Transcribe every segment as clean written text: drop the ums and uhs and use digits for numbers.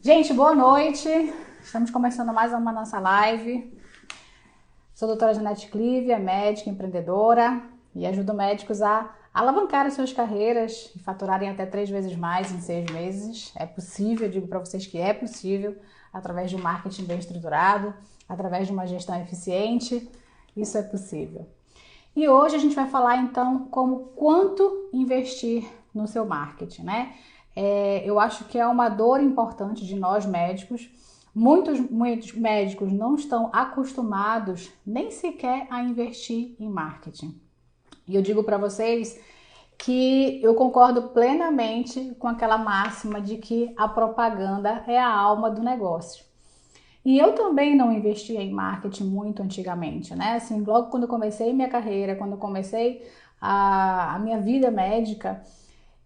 Gente, boa noite. Estamos começando mais uma nossa live. Sou a doutora Janete Clive, médica, empreendedora e ajudo médicos a alavancar as suas carreiras e faturarem até 3 vezes mais em 6 meses. É possível, eu digo para vocês que é possível, através de um marketing bem estruturado, através de uma gestão eficiente. Isso é possível. E hoje a gente vai falar então quanto investir no seu marketing, né? Eu acho que é uma dor importante de nós médicos. Muitos médicos não estão acostumados nem sequer a investir em marketing. E eu digo para vocês que eu concordo plenamente com aquela máxima de que a propaganda é a alma do negócio. E eu também não investia em marketing muito antigamente, né? Assim, logo quando eu comecei minha carreira, quando eu comecei a minha vida médica,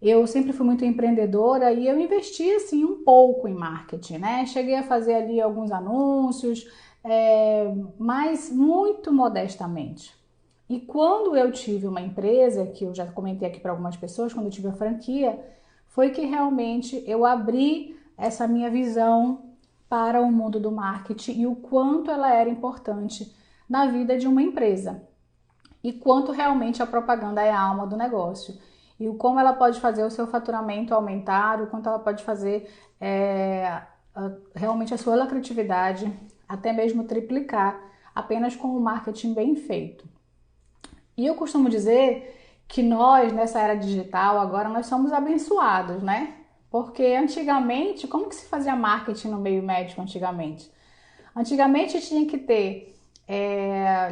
eu sempre fui muito empreendedora e eu investi assim um pouco em marketing, né? Cheguei a fazer ali alguns anúncios, mas muito modestamente. E quando eu tive uma empresa, que eu já comentei aqui para algumas pessoas, quando eu tive a franquia, foi que realmente eu abri essa minha visão para o mundo do marketing e o quanto ela era importante na vida de uma empresa e quanto realmente a propaganda é a alma do negócio e o como ela pode fazer o seu faturamento aumentar, o quanto ela pode fazer realmente a sua lucratividade até mesmo triplicar apenas com o marketing bem feito. E eu costumo dizer que nós, nessa era digital, agora nós somos abençoados, né? Porque antigamente, como que se fazia marketing no meio médico antigamente? Antigamente tinha que ter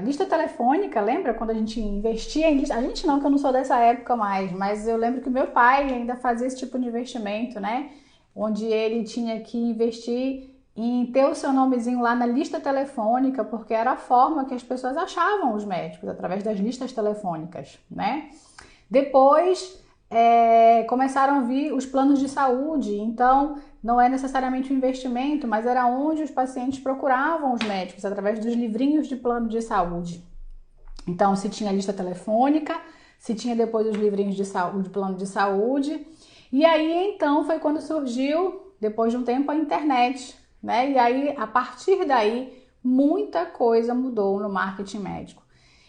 lista telefônica, lembra quando a gente investia em lista? A gente não, que eu não sou dessa época mais, mas eu lembro que meu pai ainda fazia esse tipo de investimento, né? Onde ele tinha que investir em ter o seu nomezinho lá na lista telefônica, porque era a forma que as pessoas achavam os médicos, através das listas telefônicas, né? Depois começaram a vir os planos de saúde, então não é necessariamente um investimento, mas era onde os pacientes procuravam os médicos, através dos livrinhos de plano de saúde. Então, se tinha lista telefônica, se tinha depois os livrinhos de saúde, plano de saúde, e aí então foi quando surgiu, depois de um tempo, a internet, né? E aí, a partir daí, muita coisa mudou no marketing médico.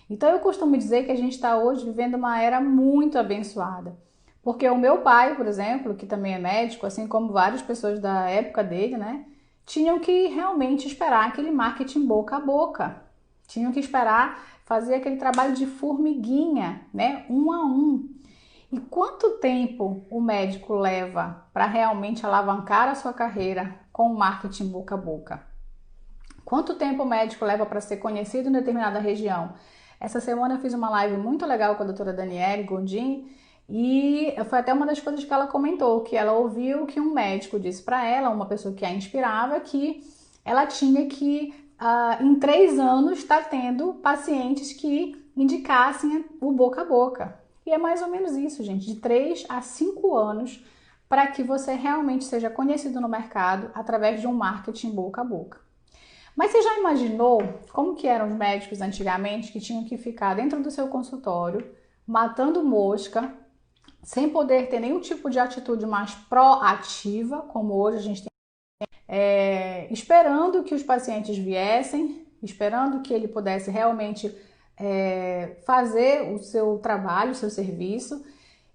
Então eu costumo dizer que a gente está hoje vivendo uma era muito abençoada. Porque o meu pai, por exemplo, que também é médico, assim como várias pessoas da época dele, né, tinham que realmente esperar aquele marketing boca a boca. Tinham que esperar fazer aquele trabalho de formiguinha, né, um a um. E quanto tempo o médico leva para realmente alavancar a sua carreira com o marketing boca a boca? Quanto tempo o médico leva para ser conhecido em determinada região? Essa semana eu fiz uma live muito legal com a doutora Daniele Gondim e foi até uma das coisas que ela comentou, que ela ouviu que um médico disse para ela, uma pessoa que a inspirava, que ela tinha que, em 3 anos, estar tendo pacientes que indicassem o boca a boca. E é mais ou menos isso, gente, de 3 a 5 anos para que você realmente seja conhecido no mercado através de um marketing boca a boca. Mas você já imaginou como que eram os médicos antigamente que tinham que ficar dentro do seu consultório, matando mosca, sem poder ter nenhum tipo de atitude mais proativa, como hoje a gente tem, esperando que os pacientes viessem, esperando que ele pudesse realmente fazer o seu trabalho, o seu serviço,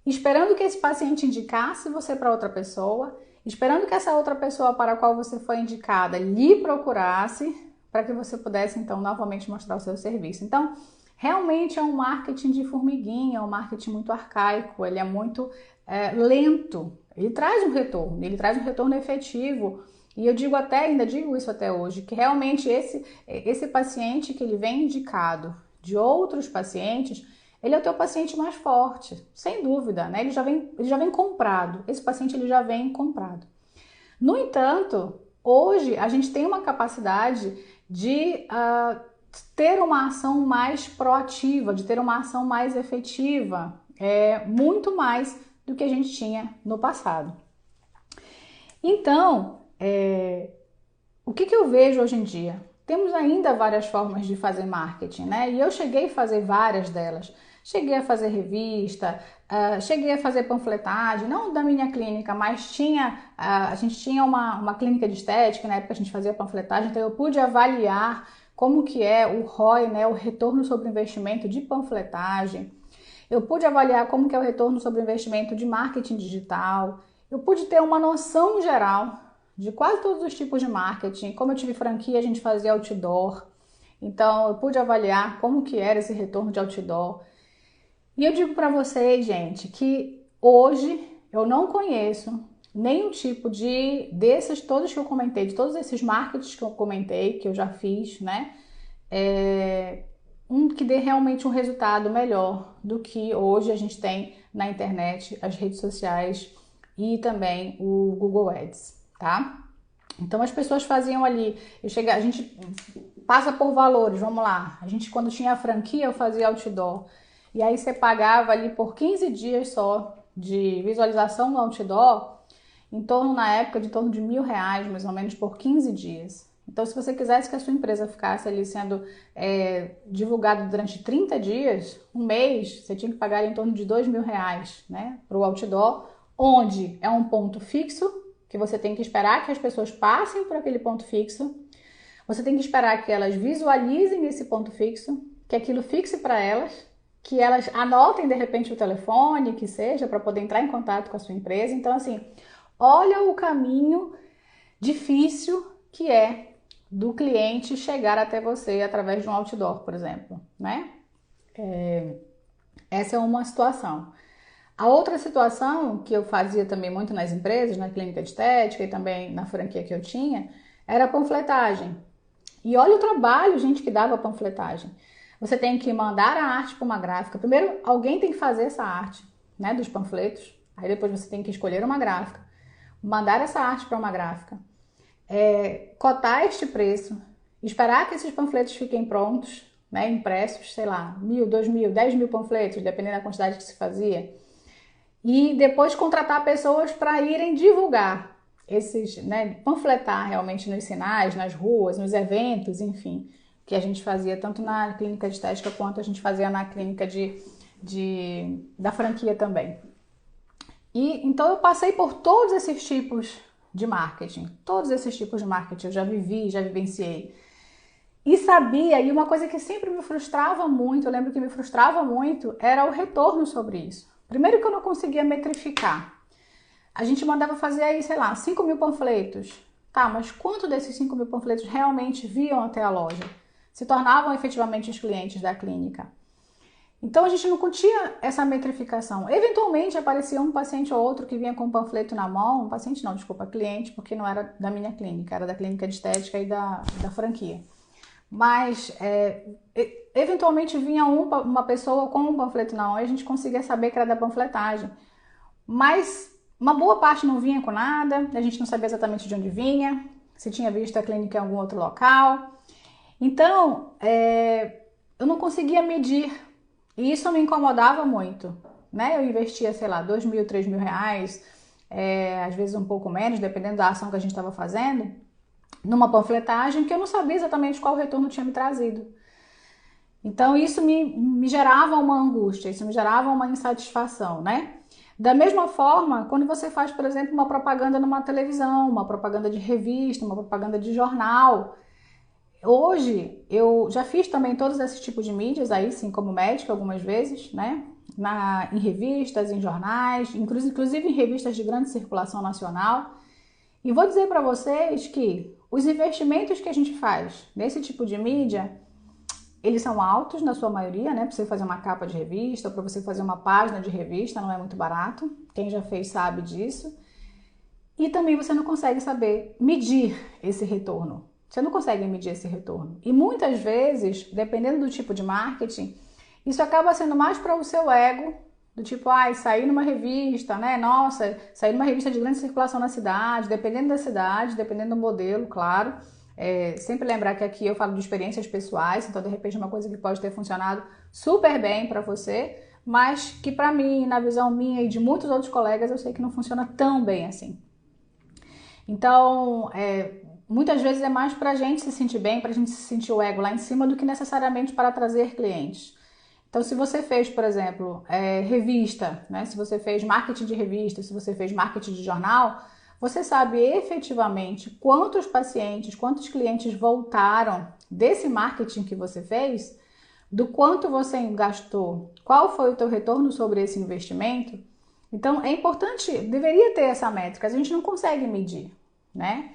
esperando que esse paciente indicasse você para outra pessoa, esperando que essa outra pessoa para a qual você foi indicada lhe procurasse, para que você pudesse então novamente mostrar o seu serviço. Então, realmente é um marketing de formiguinha, é um marketing muito arcaico, ele é muito lento. Ele traz um retorno efetivo. E eu digo até, ainda digo isso até hoje, que realmente esse paciente que ele vem indicado de outros pacientes, ele é o teu paciente mais forte, sem dúvida, né? Ele já vem comprado. Esse paciente ele já vem comprado. No entanto, hoje a gente tem uma capacidade de ter uma ação mais proativa, de ter uma ação mais efetiva, muito mais do que a gente tinha no passado. Então, o que eu vejo hoje em dia? Temos ainda várias formas de fazer marketing, né? E eu cheguei a fazer várias delas. Cheguei a fazer revista, cheguei a fazer panfletagem, não da minha clínica, mas a gente tinha uma clínica de estética, na época a gente fazia panfletagem, então eu pude avaliar como que é o ROI, né, o retorno sobre investimento de panfletagem. Eu pude avaliar como que é o retorno sobre investimento de marketing digital. Eu pude ter uma noção geral de quase todos os tipos de marketing. Como eu tive franquia, a gente fazia outdoor. Então, eu pude avaliar como que era esse retorno de outdoor. E eu digo para vocês, gente, que hoje eu não conheço nenhum tipo desses todos que eu comentei, de todos esses marketings que eu comentei, que eu já fiz, né? Um que dê realmente um resultado melhor do que hoje a gente tem na internet, as redes sociais e também o Google Ads, tá? Então as pessoas faziam ali, a gente passa por valores, vamos lá. A gente quando tinha a franquia eu fazia outdoor. E aí você pagava ali por 15 dias só de visualização no outdoor, na época de em torno de R$ 1.000, mais ou menos, por 15 dias. Então, se você quisesse que a sua empresa ficasse ali sendo divulgada durante 30 dias, um mês, você tinha que pagar em torno de R$ 2.000, né, para o outdoor, onde é um ponto fixo, que você tem que esperar que as pessoas passem por aquele ponto fixo, você tem que esperar que elas visualizem esse ponto fixo, que aquilo fixe para elas, que elas anotem de repente o telefone, que seja, para poder entrar em contato com a sua empresa. Então, assim, olha o caminho difícil que é do cliente chegar até você através de um outdoor, por exemplo, né? Essa é uma situação. A outra situação que eu fazia também muito nas empresas, na clínica de estética e também na franquia que eu tinha, era a panfletagem. E olha o trabalho, gente, que dava a panfletagem. Você tem que mandar a arte para uma gráfica. Primeiro, alguém tem que fazer essa arte, né, dos panfletos. Aí depois você tem que escolher uma gráfica, mandar essa arte para uma gráfica, cotar este preço, esperar que esses panfletos fiquem prontos, né, impressos, sei lá, 1.000, 2.000, 10.000 panfletos, dependendo da quantidade que se fazia. E depois contratar pessoas para irem divulgar esses, né, panfletar realmente nos sinais, nas ruas, nos eventos, enfim, que a gente fazia tanto na clínica de estética quanto a gente fazia na clínica da franquia também. E então eu passei por todos esses tipos de marketing, todos esses tipos de marketing eu já vivi, já vivenciei. E sabia, e uma coisa que sempre me frustrava muito, eu lembro que me frustrava muito, era o retorno sobre isso. Primeiro que eu não conseguia metrificar. A gente mandava fazer aí, sei lá, 5.000 panfletos. Tá, mas quanto desses 5.000 panfletos realmente viam até a loja? Se tornavam efetivamente os clientes da clínica? Então a gente não tinha essa metrificação. Eventualmente aparecia um paciente ou outro que vinha com um panfleto na mão, cliente, porque não era da minha clínica, era da clínica de estética e da franquia. Mas eventualmente vinha uma pessoa com um panfleto na mão e a gente conseguia saber que era da panfletagem. Mas uma boa parte não vinha com nada, a gente não sabia exatamente de onde vinha, se tinha visto a clínica em algum outro local. Então, eu não conseguia medir e isso me incomodava muito, né? Eu investia, sei lá, R$ 2.000, R$ 3.000, às vezes um pouco menos, dependendo da ação que a gente estava fazendo, numa panfletagem que eu não sabia exatamente qual retorno tinha me trazido. Então isso me gerava uma angústia, isso me gerava uma insatisfação, né? Da mesma forma, quando você faz, por exemplo, uma propaganda numa televisão, uma propaganda de revista, uma propaganda de jornal. Hoje, eu já fiz também todos esses tipos de mídias, aí sim, como médica algumas vezes, né? Em revistas, em jornais, inclusive em revistas de grande circulação nacional. E vou dizer para vocês que os investimentos que a gente faz nesse tipo de mídia, eles são altos na sua maioria, né? Para você fazer uma capa de revista, para você fazer uma página de revista, não é muito barato. Quem já fez sabe disso. E também você não consegue saber medir esse retorno. Você não consegue medir esse retorno. E muitas vezes, dependendo do tipo de marketing, isso acaba sendo mais para o seu ego, do tipo, sair numa revista, né? Nossa, sair numa revista de grande circulação na cidade, dependendo da cidade, dependendo do modelo, claro. Sempre lembrar que aqui eu falo de experiências pessoais, então de repente é uma coisa que pode ter funcionado super bem para você, mas que para mim, na visão minha e de muitos outros colegas, eu sei que não funciona tão bem assim. Então, muitas vezes é mais para a gente se sentir bem, para a gente se sentir o ego lá em cima, do que necessariamente para trazer clientes. Então, se você fez, por exemplo, revista, né? Se você fez marketing de revista, se você fez marketing de jornal, você sabe efetivamente quantos pacientes, quantos clientes voltaram desse marketing que você fez, do quanto você gastou, qual foi o teu retorno sobre esse investimento. Então, é importante, deveria ter essa métrica, a gente não consegue medir, né?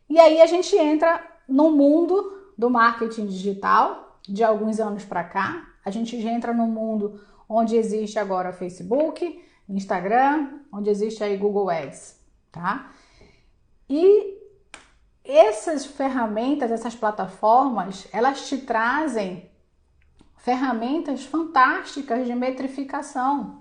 E aí a gente entra no mundo do marketing digital de alguns anos para cá. A gente já entra no mundo onde existe agora Facebook, Instagram, onde existe aí Google Ads, tá? E essas ferramentas, essas plataformas, elas te trazem ferramentas fantásticas de metrificação,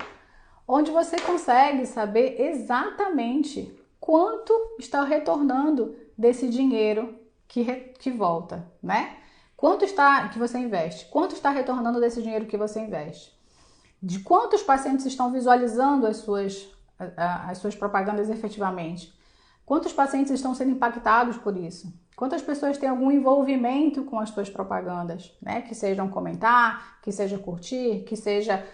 onde você consegue saber exatamente quanto está retornando desse dinheiro que volta, né? Quanto está que você investe? Quanto está retornando desse dinheiro que você investe? De quantos pacientes estão visualizando as suas propagandas efetivamente? Quantos pacientes estão sendo impactados por isso? Quantas pessoas têm algum envolvimento com as suas propagandas, né? Que seja comentar, que seja curtir, que seja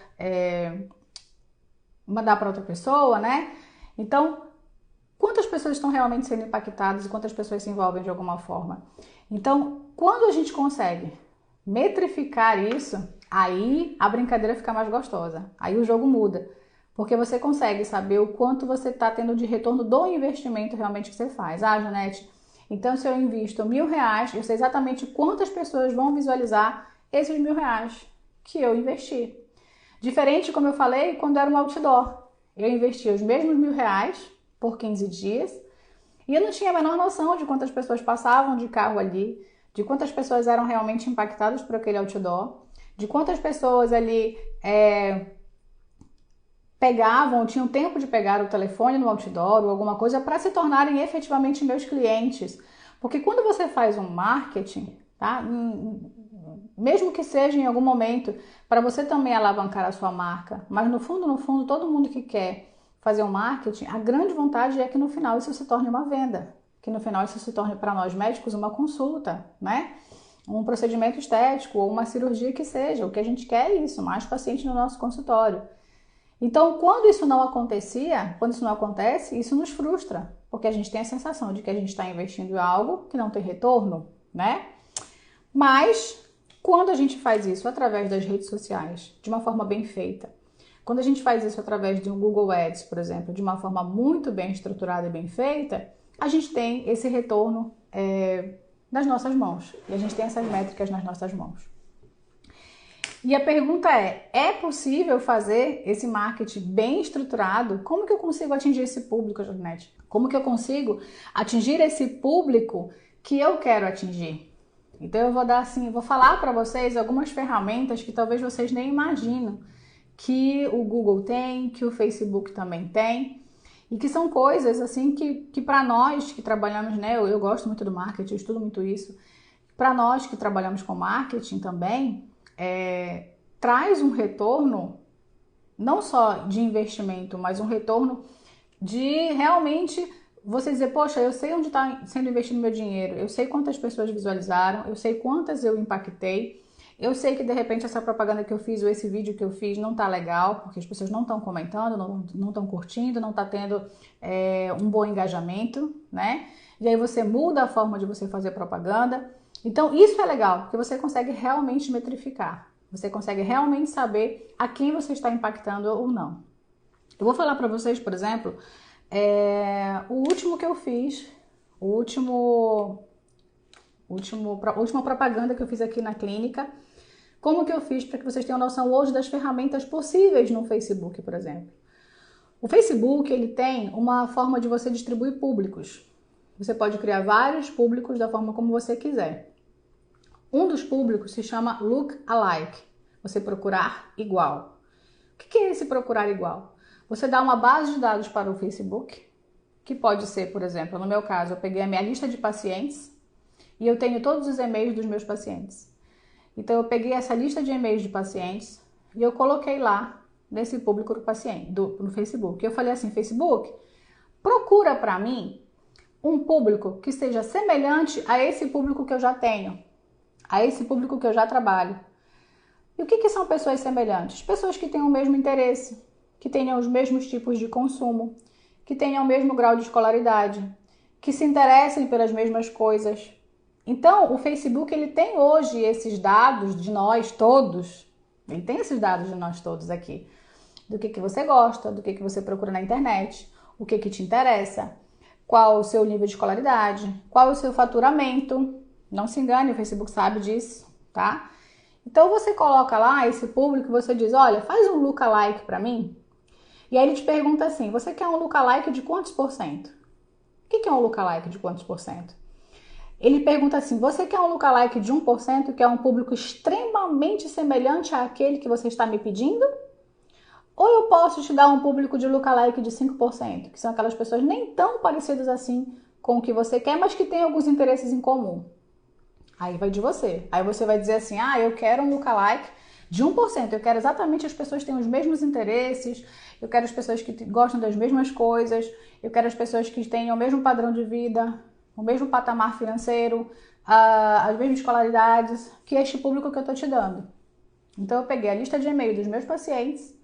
mandar para outra pessoa, né? Então, quantas pessoas estão realmente sendo impactadas e quantas pessoas se envolvem de alguma forma? Então, quando a gente consegue metrificar isso, aí a brincadeira fica mais gostosa. Aí o jogo muda. Porque você consegue saber o quanto você está tendo de retorno do investimento realmente que você faz. Ah, Janete, então se eu invisto R$1.000, eu sei exatamente quantas pessoas vão visualizar esses R$1.000 que eu investi. Diferente, como eu falei, quando era um outdoor. Eu investia os mesmos R$1.000 por 15 dias e eu não tinha a menor noção de quantas pessoas passavam de carro ali, de quantas pessoas eram realmente impactadas por aquele outdoor, de quantas pessoas ali pegavam, tinham tempo de pegar o telefone no outdoor ou alguma coisa para se tornarem efetivamente meus clientes. Porque quando você faz um marketing, tá? Mesmo que seja em algum momento para você também alavancar a sua marca, mas no fundo, todo mundo que quer fazer um marketing, a grande vontade é que no final isso se torne uma venda, que no final isso se torne para nós médicos uma consulta, né? Um procedimento estético ou uma cirurgia que seja. O que a gente quer é isso, mais paciente no nosso consultório. Então, quando isso não acontece, isso nos frustra, porque a gente tem a sensação de que a gente está investindo em algo que não tem retorno, né? Mas, quando a gente faz isso através das redes sociais, de uma forma bem feita, quando a gente faz isso através de um Google Ads, por exemplo, de uma forma muito bem estruturada e bem feita, a gente tem esse retorno nas nossas mãos, e a gente tem essas métricas nas nossas mãos. E a pergunta é possível fazer esse marketing bem estruturado? Como que eu consigo atingir esse público, Janete? Como que eu consigo atingir esse público que eu quero atingir? Então eu vou falar para vocês algumas ferramentas que talvez vocês nem imaginam que o Google tem, que o Facebook também tem, e que são coisas assim que para nós que trabalhamos, né? Eu gosto muito do marketing, eu estudo muito isso. Para nós que trabalhamos com marketing também, traz um retorno não só de investimento, mas um retorno de realmente você dizer, poxa, eu sei onde está sendo investido meu dinheiro, eu sei quantas pessoas visualizaram, eu sei quantas eu impactei, eu sei que de repente essa propaganda que eu fiz ou esse vídeo que eu fiz não tá legal, porque as pessoas não estão comentando, não estão curtindo, não tá tendo um bom engajamento, né? E aí você muda a forma de você fazer propaganda. Então isso é legal, porque você consegue realmente metrificar. Você consegue realmente saber a quem você está impactando ou não. Eu vou falar para vocês, por exemplo, o último que eu fiz, a última propaganda que eu fiz aqui na clínica, como que eu fiz para que vocês tenham noção hoje das ferramentas possíveis no Facebook, por exemplo. O Facebook, ele tem uma forma de você distribuir públicos. Você pode criar vários públicos da forma como você quiser. Um dos públicos se chama Look Alike, você procurar igual. O que é esse procurar igual? Você dá uma base de dados para o Facebook, que pode ser, por exemplo, no meu caso, eu peguei a minha lista de pacientes e eu tenho todos os e-mails dos meus pacientes. Então eu peguei essa lista de e-mails de pacientes e eu coloquei lá nesse público do paciente, no Facebook. Eu falei assim, Facebook, procura para mim um público que seja semelhante a esse público que eu já tenho, a esse público que eu já trabalho. E o que são pessoas semelhantes? Pessoas que têm o mesmo interesse, que tenham os mesmos tipos de consumo, que tenham o mesmo grau de escolaridade, que se interessem pelas mesmas coisas. Então, o Facebook ele tem hoje esses dados de nós todos, ele tem esses dados de nós todos aqui, do que você gosta, do que você procura na internet, o que te interessa, qual o seu nível de escolaridade, qual o seu faturamento. Não se engane, o Facebook sabe disso, tá? Então você coloca lá esse público e você diz, olha, faz um lookalike para mim. E aí ele te pergunta assim, você quer um lookalike de quantos por cento? O que é um lookalike de quantos por cento? Ele pergunta assim, você quer um lookalike de 1%, que é um público extremamente semelhante àquele que você está me pedindo? Ou eu posso te dar um público de lookalike de 5%, que são aquelas pessoas nem tão parecidas assim com o que você quer, mas que têm alguns interesses em comum. Aí vai de você. Aí você vai dizer assim, eu quero um lookalike de 1%. Eu quero exatamente as pessoas que têm os mesmos interesses, eu quero as pessoas que gostam das mesmas coisas, eu quero as pessoas que tenham o mesmo padrão de vida, o mesmo patamar financeiro, as mesmas escolaridades, que é este público que eu estou te dando. Então eu peguei a lista de e-mail dos meus pacientes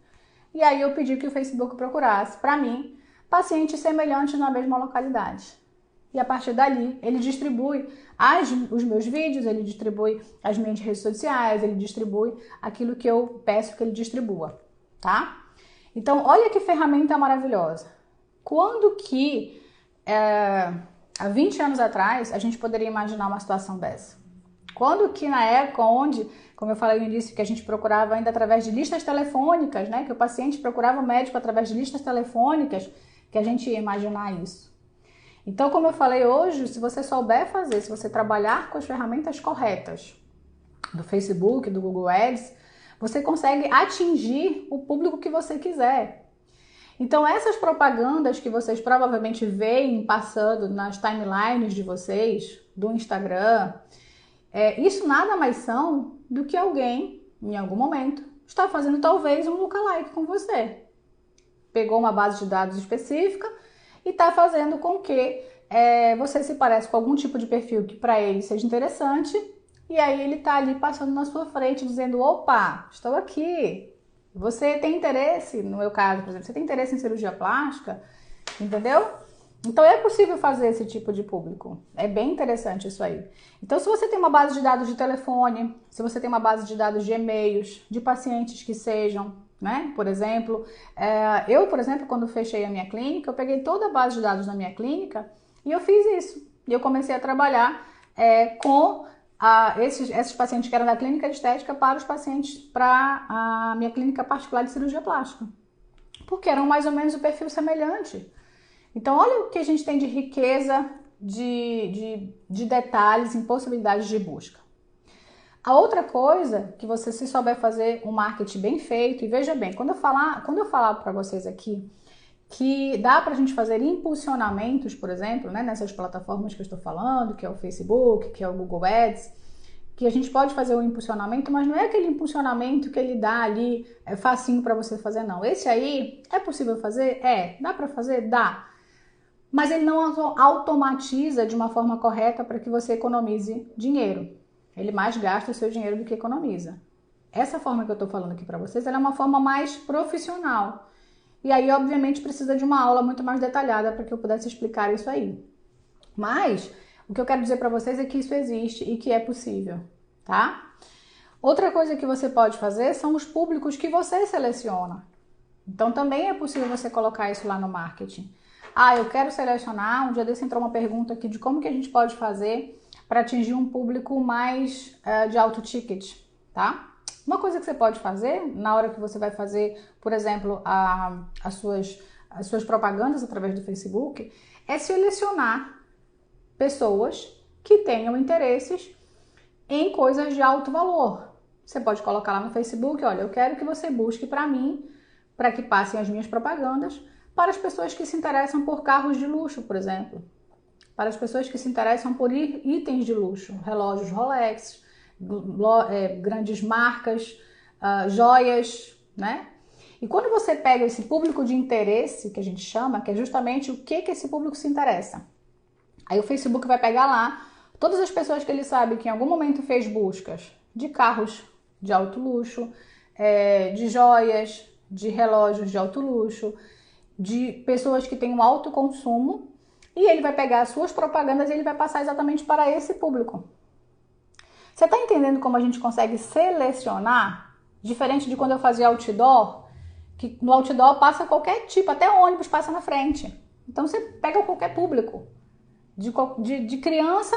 e aí eu pedi que o Facebook procurasse, para mim, pacientes semelhantes na mesma localidade. E a partir dali, ele distribui os meus vídeos, ele distribui as minhas redes sociais, ele distribui aquilo que eu peço que ele distribua, tá? Então, olha que ferramenta maravilhosa. Quando que, há 20 anos atrás, a gente poderia imaginar uma situação dessa? Quando que na época onde, como eu falei no início, que a gente procurava ainda através de listas telefônicas, né? Que o paciente procurava o médico através de listas telefônicas, que a gente ia imaginar isso. Então, como eu falei hoje, se você souber fazer, se você trabalhar com as ferramentas corretas do Facebook, do Google Ads, você consegue atingir o público que você quiser. Então, essas propagandas que vocês provavelmente veem passando nas timelines de vocês, do Instagram, isso nada mais são do que alguém, em algum momento, está fazendo talvez um lookalike com você. Pegou uma base de dados específica e está fazendo com que você se pareça com algum tipo de perfil que para ele seja interessante, e aí ele está ali passando na sua frente dizendo, opa, estou aqui. Você tem interesse, no meu caso, por exemplo, você tem interesse em cirurgia plástica, entendeu? Então é possível fazer esse tipo de público, é bem interessante isso aí. Então se você tem uma base de dados de telefone, se você tem uma base de dados de e-mails, de pacientes que sejam, né? Por exemplo, eu, quando fechei a minha clínica, eu peguei toda a base de dados da minha clínica e eu fiz isso. E eu comecei a trabalhar com esses pacientes que eram da clínica de estética para os pacientes para a minha clínica particular de cirurgia plástica. Porque eram mais ou menos o perfil semelhante. Então, olha o que a gente tem de riqueza, de detalhes em possibilidades de busca. A outra coisa que você, se souber fazer um marketing bem feito, e veja bem, quando eu falar para vocês aqui que dá para a gente fazer impulsionamentos, por exemplo, né, nessas plataformas que eu estou falando, que é o Facebook, que é o Google Ads, que a gente pode fazer um impulsionamento, mas não é aquele impulsionamento que ele dá ali, facinho para você fazer, não. Esse aí, é possível fazer? Dá para fazer? Dá. Mas ele não automatiza de uma forma correta para que você economize dinheiro. Ele mais gasta o seu dinheiro do que economiza. Essa forma que eu estou falando aqui para vocês, ela é uma forma mais profissional. E aí, obviamente, precisa de uma aula muito mais detalhada para que eu pudesse explicar isso aí. Mas, o que eu quero dizer para vocês é que isso existe e que é possível, tá? Outra coisa que você pode fazer são os públicos que você seleciona. Então, também é possível você colocar isso lá no marketing. Eu quero selecionar, um dia desse entrou uma pergunta aqui de como que a gente pode fazer para atingir um público mais de alto ticket, tá? Uma coisa que você pode fazer na hora que você vai fazer, por exemplo, as suas propagandas através do Facebook, é selecionar pessoas que tenham interesses em coisas de alto valor. Você pode colocar lá no Facebook, olha, eu quero que você busque para mim, para que passem as minhas propagandas, para as pessoas que se interessam por carros de luxo, por exemplo. Para as pessoas que se interessam por itens de luxo, relógios Rolex, grandes marcas, joias, né? E quando você pega esse público de interesse, que a gente chama, que é justamente o que esse público se interessa. Aí o Facebook vai pegar lá todas as pessoas que ele sabe que em algum momento fez buscas de carros de alto luxo, de joias, de relógios de alto luxo, de pessoas que têm um alto consumo, e ele vai pegar as suas propagandas e ele vai passar exatamente para esse público. Você está entendendo como a gente consegue selecionar? Diferente de quando eu fazia outdoor, que no outdoor passa qualquer tipo, até ônibus passa na frente. Então você pega qualquer público, de criança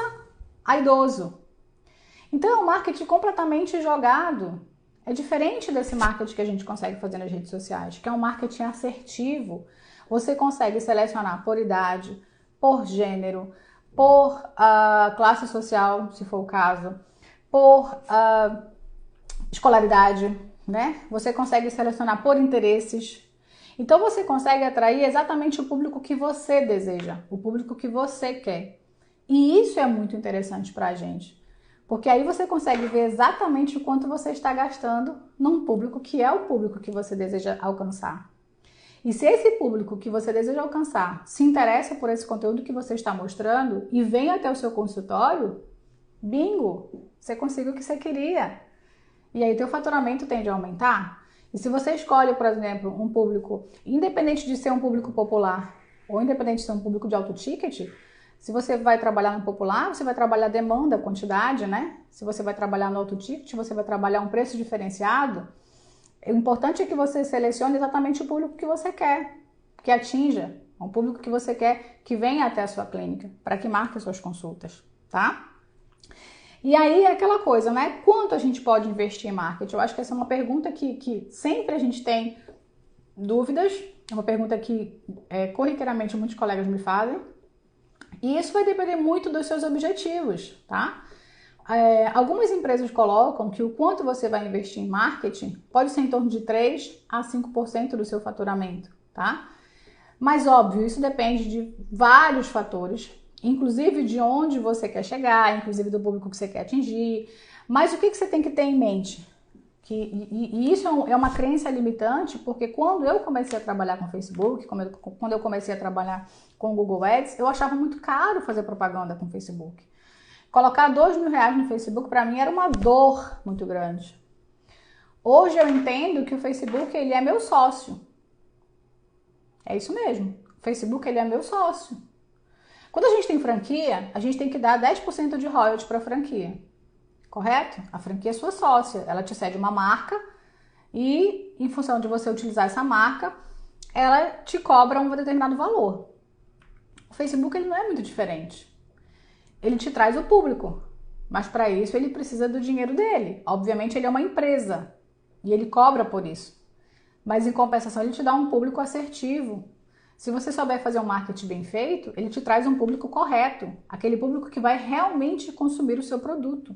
a idoso. Então é um marketing completamente jogado. É diferente desse marketing que a gente consegue fazer nas redes sociais, que é um marketing assertivo. Você consegue selecionar por idade, por gênero, por classe social, se for o caso, por escolaridade, né? Você consegue selecionar por interesses. Então você consegue atrair exatamente o público que você deseja, o público que você quer. E isso é muito interessante para a gente, porque aí você consegue ver exatamente o quanto você está gastando num público que é o público que você deseja alcançar. E se esse público que você deseja alcançar se interessa por esse conteúdo que você está mostrando e vem até o seu consultório, bingo, você conseguiu o que você queria. E aí teu faturamento tende a aumentar. E se você escolhe, por exemplo, um público, independente de ser um público popular ou independente de ser um público de alto ticket, se você vai trabalhar no popular, você vai trabalhar demanda, quantidade, né? Se você vai trabalhar no alto ticket, você vai trabalhar um preço diferenciado. O importante é que você selecione exatamente o público que você quer, que atinja, um público que você quer que venha até a sua clínica, para que marque suas consultas, tá? E aí é aquela coisa, né? Quanto a gente pode investir em marketing? Eu acho que essa é uma pergunta que sempre a gente tem dúvidas, é uma pergunta que corriqueiramente muitos colegas me fazem, e isso vai depender muito dos seus objetivos, tá? Algumas empresas colocam que o quanto você vai investir em marketing pode ser em torno de 3 a 5% do seu faturamento, tá? Mas óbvio, isso depende de vários fatores, inclusive de onde você quer chegar, inclusive do público que você quer atingir. Mas o que você tem que ter em mente? E isso é uma crença limitante, porque quando eu comecei a trabalhar com Facebook, quando eu comecei a trabalhar com o Google Ads, eu achava muito caro fazer propaganda com o Facebook. Colocar R$2.000 no Facebook para mim era uma dor muito grande. Hoje eu entendo que o Facebook ele é meu sócio. É isso mesmo. O Facebook ele é meu sócio. Quando a gente tem franquia, a gente tem que dar 10% de royalties para a franquia. Correto? A franquia é sua sócia. Ela te cede uma marca e, em função de você utilizar essa marca, ela te cobra um determinado valor. O Facebook ele não é muito diferente. Ele te traz o público, mas para isso ele precisa do dinheiro dele. Obviamente ele é uma empresa e ele cobra por isso. Mas em compensação ele te dá um público assertivo. Se você souber fazer um marketing bem feito, ele te traz um público correto, aquele público que vai realmente consumir o seu produto,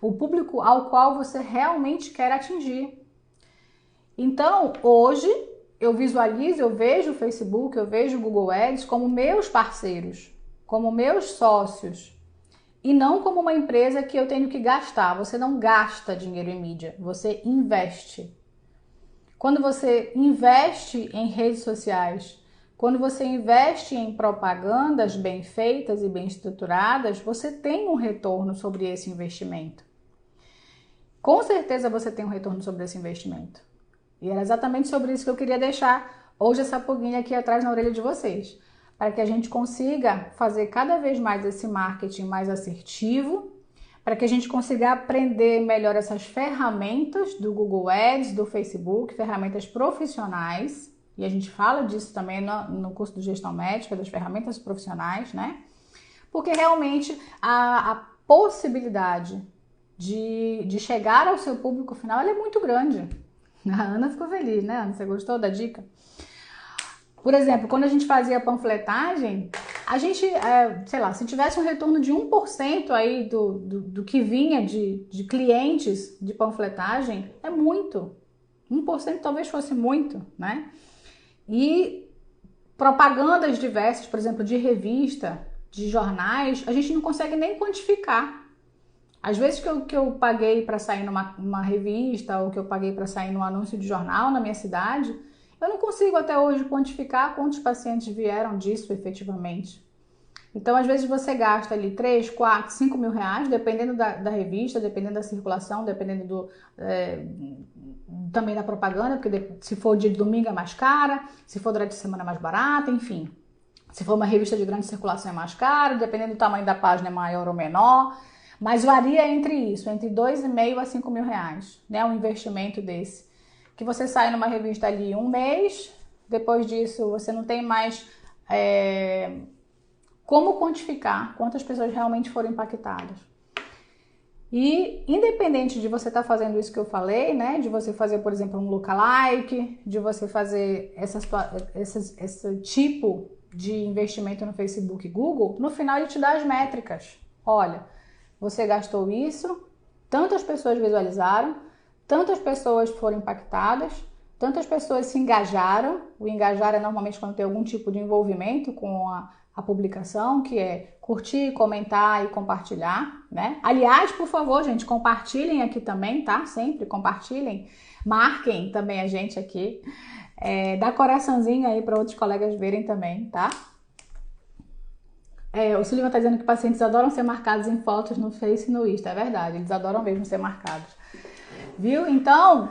o público ao qual você realmente quer atingir. Então, hoje, eu visualizo, eu vejo o Facebook, eu vejo o Google Ads como meus parceiros, como meus sócios, e não como uma empresa que eu tenho que gastar. Você não gasta dinheiro em mídia, você investe. Quando você investe em redes sociais, quando você investe em propagandas bem feitas e bem estruturadas, você tem um retorno sobre esse investimento. Com certeza você tem um retorno sobre esse investimento. E era exatamente sobre isso que eu queria deixar hoje essa pulguinha aqui atrás na orelha de vocês, para que a gente consiga fazer cada vez mais esse marketing mais assertivo, para que a gente consiga aprender melhor essas ferramentas do Google Ads, do Facebook, ferramentas profissionais. E a gente fala disso também no curso de gestão médica, das ferramentas profissionais, né? Porque realmente a possibilidade de chegar ao seu público final ela é muito grande. A Ana ficou feliz, né, Ana? Você gostou da dica? Por exemplo, quando a gente fazia panfletagem, a gente, sei lá, se tivesse um retorno de 1% aí do que vinha de clientes de panfletagem, é muito. 1% talvez fosse muito, né? E propagandas diversas, por exemplo, de revista, de jornais, a gente não consegue nem quantificar. Às vezes que eu paguei para sair numa revista ou que eu paguei para sair num anúncio de jornal na minha cidade, eu não consigo até hoje quantificar quantos pacientes vieram disso efetivamente. Então, às vezes você gasta ali 3, 4, 5 mil reais, dependendo da revista, dependendo da circulação, dependendo também da propaganda, porque se for dia de domingo é mais cara, se for durante a semana é mais barata, enfim. Se for uma revista de grande circulação é mais caro, dependendo do tamanho da página é maior ou menor, mas varia entre isso, entre 2,5 a 5 mil reais, né? Um investimento desse. Que você sai numa revista ali um mês, depois disso você não tem mais como quantificar quantas pessoas realmente foram impactadas. E independente de você estar fazendo isso que eu falei, né, de você fazer, por exemplo, um lookalike, de você fazer esse tipo de investimento no Facebook e Google, no final ele te dá as métricas. Olha, você gastou isso, tantas pessoas visualizaram, tantas pessoas foram impactadas, tantas pessoas se engajaram. O engajar é normalmente quando tem algum tipo de envolvimento com a publicação, que é curtir, comentar e compartilhar, né? Aliás, por favor, gente, compartilhem aqui também, tá? Sempre compartilhem, marquem também a gente aqui, dá coraçãozinho aí para outros colegas verem também, tá? O Sullivan tá dizendo que pacientes adoram ser marcados em fotos no Face e no Insta, é verdade, eles adoram mesmo ser marcados, viu? Então,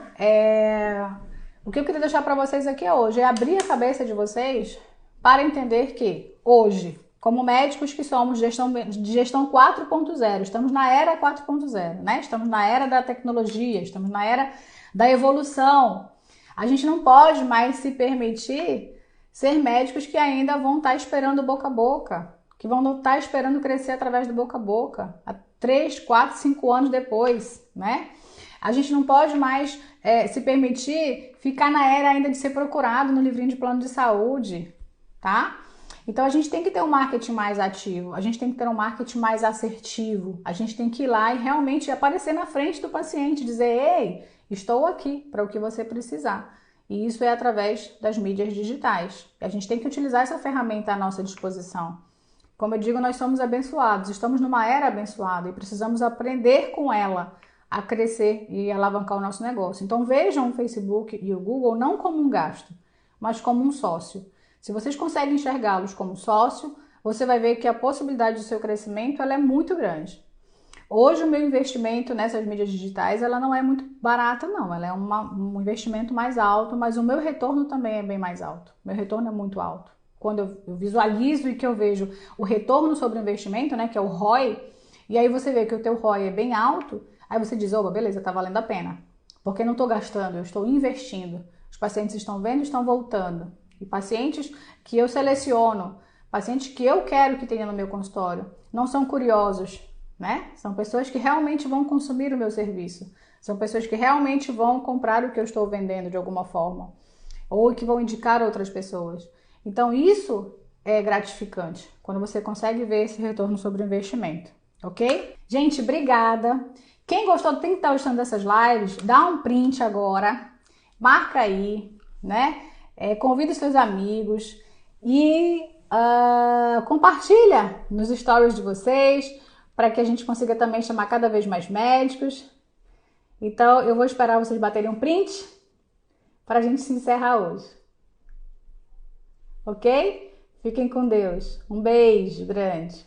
o que eu queria deixar para vocês aqui hoje é abrir a cabeça de vocês para entender que hoje, como médicos que somos de gestão 4.0, estamos na era 4.0, né? Estamos na era da tecnologia, estamos na era da evolução. A gente não pode mais se permitir ser médicos que ainda vão estar esperando boca a boca, que vão estar esperando crescer através do boca a boca, 3, 4, 5 anos depois, né? A gente não pode mais se permitir ficar na era ainda de ser procurado no livrinho de plano de saúde, tá? Então a gente tem que ter um marketing mais ativo, a gente tem que ter um marketing mais assertivo, a gente tem que ir lá e realmente aparecer na frente do paciente, dizer, ei, estou aqui para o que você precisar. E isso é através das mídias digitais. A gente tem que utilizar essa ferramenta à nossa disposição. Como eu digo, nós somos abençoados, estamos numa era abençoada e precisamos aprender com ela a crescer e alavancar o nosso negócio. Então vejam o Facebook e o Google não como um gasto, mas como um sócio. Se vocês conseguem enxergá-los como sócio, você vai ver que a possibilidade do seu crescimento ela é muito grande. Hoje o meu investimento nessas mídias digitais ela não é muito barata não, ela é um investimento mais alto, mas o meu retorno também é bem mais alto. Meu retorno é muito alto. Quando eu visualizo e que eu vejo o retorno sobre o investimento, né, que é o ROI, e aí você vê que o teu ROI é bem alto, aí você diz, opa, beleza, tá valendo a pena. Porque eu não estou gastando, eu estou investindo. Os pacientes estão vendo e estão voltando. E pacientes que eu seleciono, pacientes que eu quero que tenha no meu consultório, não são curiosos, né? São pessoas que realmente vão consumir o meu serviço. São pessoas que realmente vão comprar o que eu estou vendendo de alguma forma. Ou que vão indicar outras pessoas. Então isso é gratificante, quando você consegue ver esse retorno sobre o investimento, ok? Gente, obrigada! Quem gostou, tem que estar gostando dessas lives, dá um print agora, marca aí, né? Convida os seus amigos e compartilha nos stories de vocês para que a gente consiga também chamar cada vez mais médicos. Então, eu vou esperar vocês baterem um print para a gente se encerrar hoje. Ok? Fiquem com Deus. Um beijo grande.